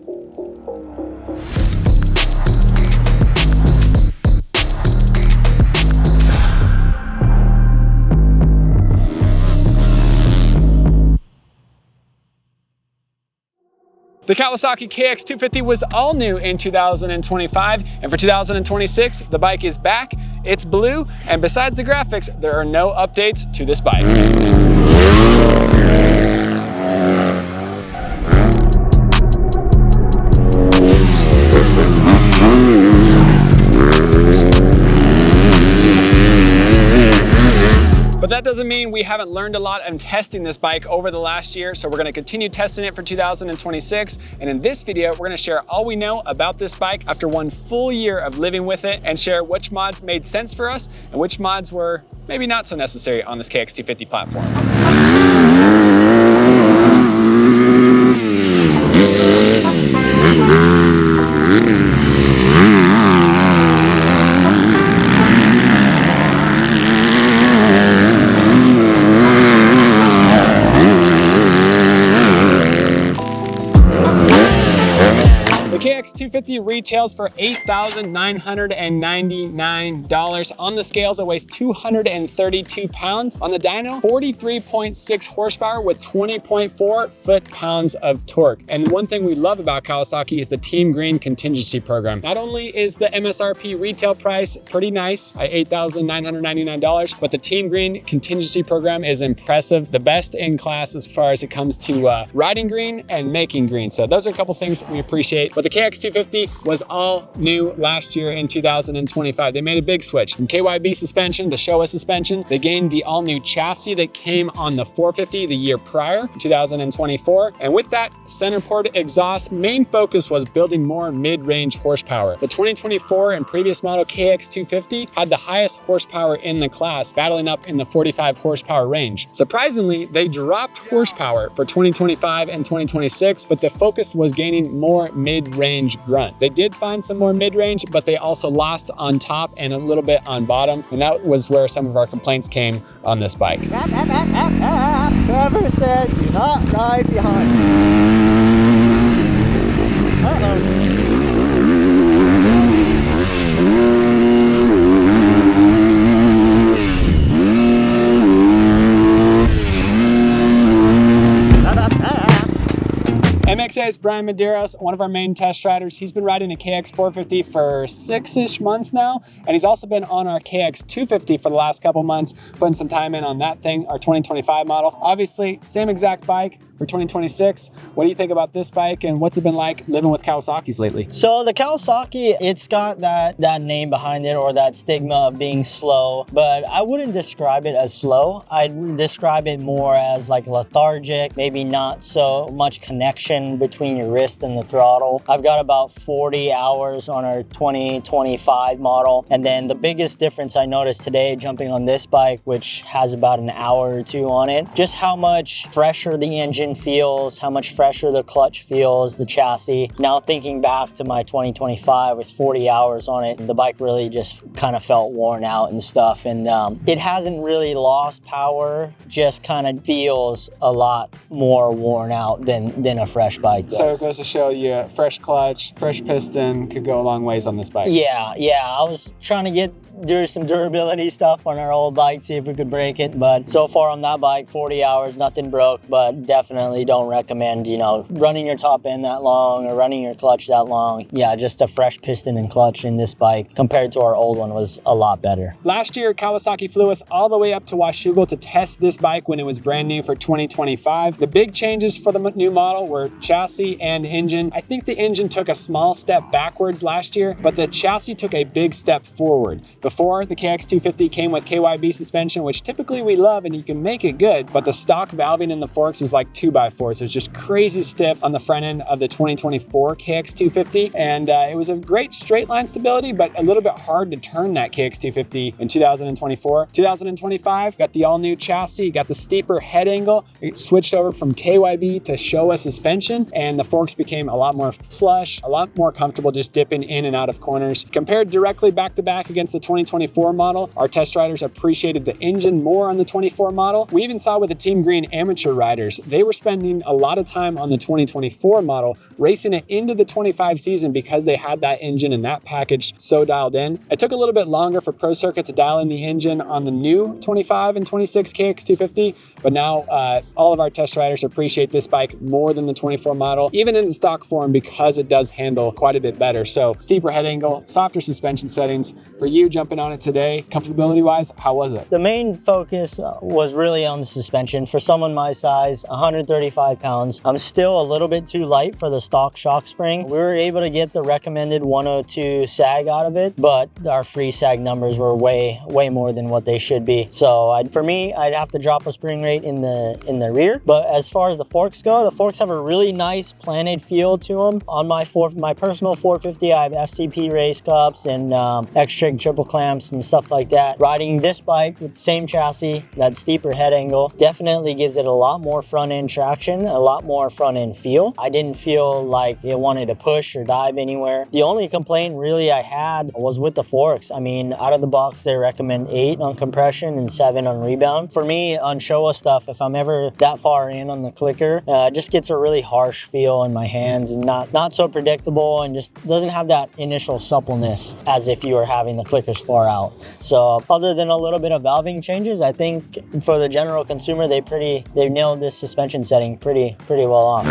The Kawasaki KX250 was all new in 2025, and for 2026, the bike is back, it's blue, and besides the graphics, there are no updates to this bike. But that doesn't mean we haven't learned a lot in testing this bike over the last year, so we're gonna continue testing it for 2026. And in this video, we're gonna share all we know about this bike after 1 full year of living with it and share which mods made sense for us and which mods were maybe not so necessary on this KX250 platform. The KX250 retails for $8,999. On the scales, it weighs 232 pounds. On the dyno, 43.6 horsepower with 20.4 foot-pounds of torque. And one thing we love about Kawasaki is the Team Green contingency program. Not only is the MSRP retail price pretty nice at $8,999, but the Team Green contingency program is impressive. The best in class as far as it comes to riding green and making green. So those are a couple things we appreciate. But the KX250 was all new last year in 2025. They made a big switch from KYB suspension to Showa suspension. They gained the all-new chassis that came on the 450 the year prior, 2024. And with that center port exhaust, main focus was building more mid-range horsepower. The 2024 and previous model KX250 had the highest horsepower in the class, battling up in the 45 horsepower range. Surprisingly, they dropped horsepower for 2025 and 2026, but the focus was gaining more mid-range grunt. They did find some more mid-range, but they also lost on top and a little bit on bottom, and that was where some of our complaints came on this bike. Whoever said do not ride behind. MXA's Brian Medeiros, one of our main test riders. He's been riding a KX450 for 6-ish months now, and he's also been on our KX250 for the last couple months, putting some time in on that thing, our 2025 model. Obviously, same exact bike for 2026. What do you think about this bike, and what's it been like living with Kawasaki's lately? So the Kawasaki, it's got that name behind it, or that stigma of being slow, but I wouldn't describe it as slow. I'd describe it more as like lethargic, maybe not so much connection between your wrist and the throttle. I've got about 40 hours on our 2025 model, and then the biggest difference I noticed today jumping on this bike, which has about an hour or two on it, just how much fresher the engine feels, how much fresher the clutch feels, the chassis. Now thinking back to my 2025 with 40 hours on it, the bike really just kind of felt worn out and stuff, and it hasn't really lost power, just kind of feels a lot more worn out than a fresh bike does. So it goes to show you, fresh clutch, fresh piston could go a long ways on this bike. Yeah, I was trying to do some durability stuff on our old bike, see if we could break it, but so far on that bike, 40 hours, nothing broke, but definitely don't recommend, running your top end that long or running your clutch that long. Yeah, just a fresh piston and clutch in this bike compared to our old one was a lot better. Last year, Kawasaki flew us all the way up to Washougal to test this bike when it was brand new for 2025. The big changes for the new model were chassis and engine. I think the engine took a small step backwards last year, but the chassis took a big step forward. Before, the KX250 came with KYB suspension, which typically we love and you can make it good, but the stock valving in the forks was like 2x4, so it's just crazy stiff on the front end of the 2024 KX250, and it was a great straight line stability, but a little bit hard to turn that KX250 in 2024. 2025, got the all-new chassis, got the steeper head angle, it switched over from KYB to Showa suspension, and the forks became a lot more flush, a lot more comfortable just dipping in and out of corners. Compared directly back to back against the 2024 model. Our test riders appreciated the engine more on the 24 model. We even saw with the Team Green amateur riders, they were spending a lot of time on the 2024 model, racing it into the 25 season because they had that engine and that package so dialed in. It took a little bit longer for ProCircuit to dial in the engine on the new 25 and 26 KX250, but now all of our test riders appreciate this bike more than the 24 model, even in the stock form, because it does handle quite a bit better. So steeper head angle, softer suspension settings. For you jumping on it today, comfortability wise, how was it? The main focus was really on the suspension. For someone my size, 135 pounds, I'm still a little bit too light for the stock shock spring. We were able to get the recommended 102 sag out of it, but our free sag numbers were way more than what they should be. So for me, I'd have to drop a spring rate in the rear. But as far as the forks go, the forks have a really nice planted feel to them. On my personal 450, I have FCP race cups and X-Trig triple clamps and stuff like that. Riding this bike with the same chassis, that steeper head angle, definitely gives it a lot more front end traction, a lot more front end feel. I didn't feel like it wanted to push or dive anywhere. The only complaint really I had was with the forks. I mean, out of the box, they recommend 8 on compression and 7 on rebound. For me, on Showa stuff, if I'm ever that far in on the clicker, it just gets a really harsh feel in my hands and not so predictable, and just doesn't have that initial suppleness as if you were having the clickers far out. So other than a little bit of valving changes, I think for the general consumer, they nailed this suspension setting pretty well off.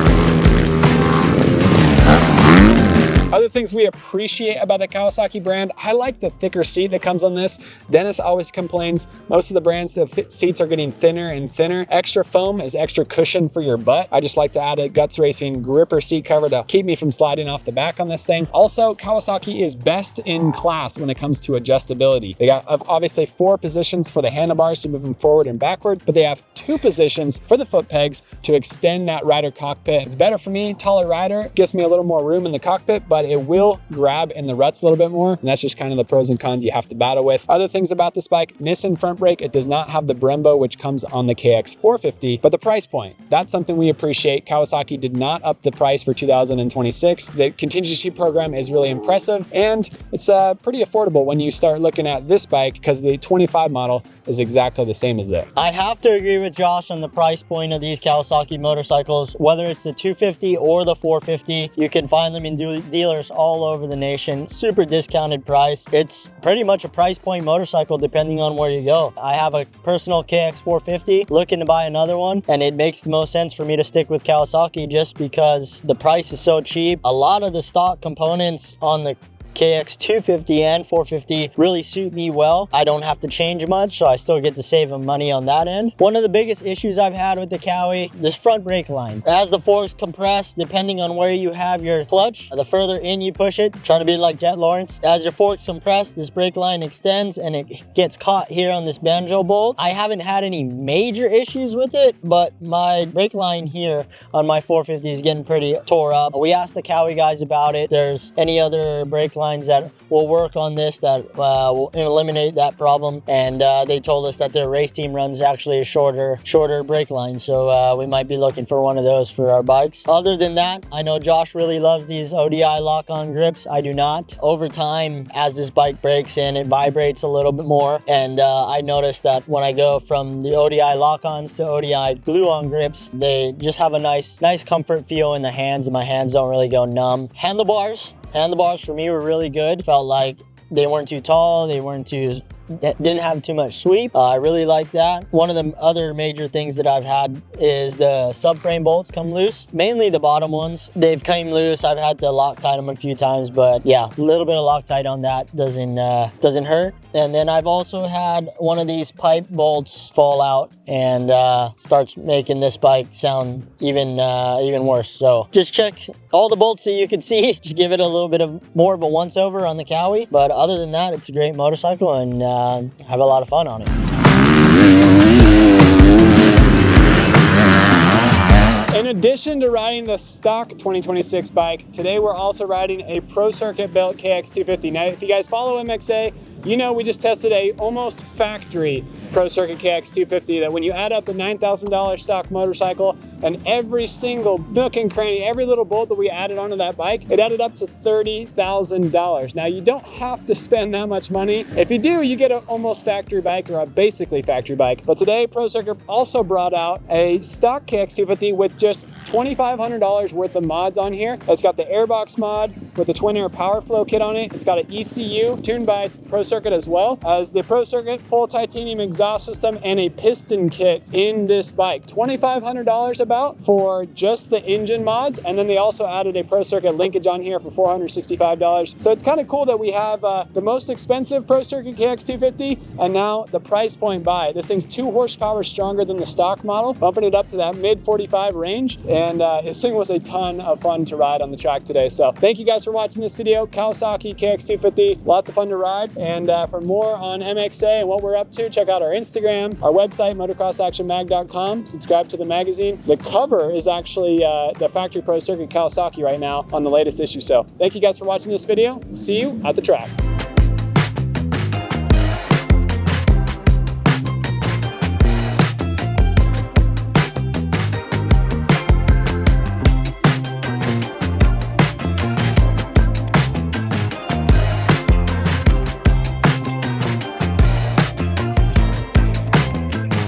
Other things we appreciate about the Kawasaki brand, I like the thicker seat that comes on this. Dennis always complains, most of the brands, the seats are getting thinner and thinner. Extra foam is extra cushion for your butt. I just like to add a Guts Racing gripper seat cover to keep me from sliding off the back on this thing. Also, Kawasaki is best in class when it comes to adjustability. They got obviously 4 positions for the handlebars to move them forward and backward, but they have 2 positions for the foot pegs to extend that rider cockpit. It's better for me, taller rider, gives me a little more room in the cockpit, but it will grab in the ruts a little bit more, and that's just kind of the pros and cons you have to battle with. Other things about this bike, Nissan front brake, it does not have the Brembo, which comes on the KX450, but the price point, that's something we appreciate. Kawasaki did not up the price for 2026. The contingency program is really impressive, and it's pretty affordable when you start looking at this bike, because the 25 model is exactly the same as it. I have to agree with Josh on the price point of these Kawasaki motorcycles. Whether it's the 250 or the 450, you can find them in dealers all over the nation. Super discounted price. It's pretty much a price point motorcycle depending on where you go. I have a personal KX450, looking to buy another one, and it makes the most sense for me to stick with Kawasaki just because the price is so cheap. A lot of the stock components on the KX250 and 450 really suit me well. I don't have to change much, so I still get to save them money on that end. One of the biggest issues I've had with the Kawi, this front brake line. As the forks compress, depending on where you have your clutch, the further in you push it, trying to be like Jet Lawrence, as your forks compress, this brake line extends and it gets caught here on this banjo bolt. I haven't had any major issues with it, but my brake line here on my 450 is getting pretty tore up. We asked the Kawi guys about it. There's any other brake line that will work on this that will eliminate that problem, and they told us that their race team runs actually a shorter brake line, so we might be looking for one of those for our bikes. Other than that, I know Josh really loves these ODI lock-on grips. I do not. Over time, as this bike breaks in, it vibrates a little bit more, and I noticed that when I go from the ODI lock-ons to ODI glue-on grips, they just have a nice comfort feel in the hands, and my hands don't really go numb. Handlebars for me were really good. Felt like they weren't too tall, didn't have too much sweep. I really like that. One of the other major things that I've had is the subframe bolts come loose, mainly the bottom ones. They've come loose. I've had to Loctite them a few times, but yeah, a little bit of Loctite on that doesn't hurt. And then I've also had one of these pipe bolts fall out and starts making this bike sound even worse. So just check all the bolts that you can see. Just give it a little bit more of a once over on the Kawi. But other than that, it's a great motorcycle, and have a lot of fun on it. In addition to riding the stock 2026 bike, today we're also riding a ProCircuit built KX250. Now, if you guys follow MXA, You know, we just tested a almost factory ProCircuit KX250 that when you add up the $9,000 stock motorcycle and every single nook and cranny, every little bolt that we added onto that bike, it added up to $30,000. Now, you don't have to spend that much money. If you do, you get an almost factory bike or a basically factory bike. But today, ProCircuit also brought out a stock KX250 with just $2,500 worth of mods on here. It's got the airbox mod with the twin Air Powerflow kit on it. It's got an ECU tuned by ProCircuit as well as the ProCircuit full titanium exhaust system and a piston kit in this bike. $2,500 about for just the engine mods, and then they also added a ProCircuit linkage on here for $465. So it's kind of cool that we have the most expensive ProCircuit KX250 and now the price point buy. This thing's 2 horsepower stronger than the stock model, bumping it up to that mid 45 range, and this thing was a ton of fun to ride on the track today. So thank you guys for watching this video. Kawasaki KX250, lots of fun to ride, and for more on MXA and what we're up to, check out our Instagram, our website, motocrossactionmag.com. Subscribe to the magazine. The cover is actually the factory ProCircuit Kawasaki right now on the latest issue. So thank you guys for watching this video. See you at the track.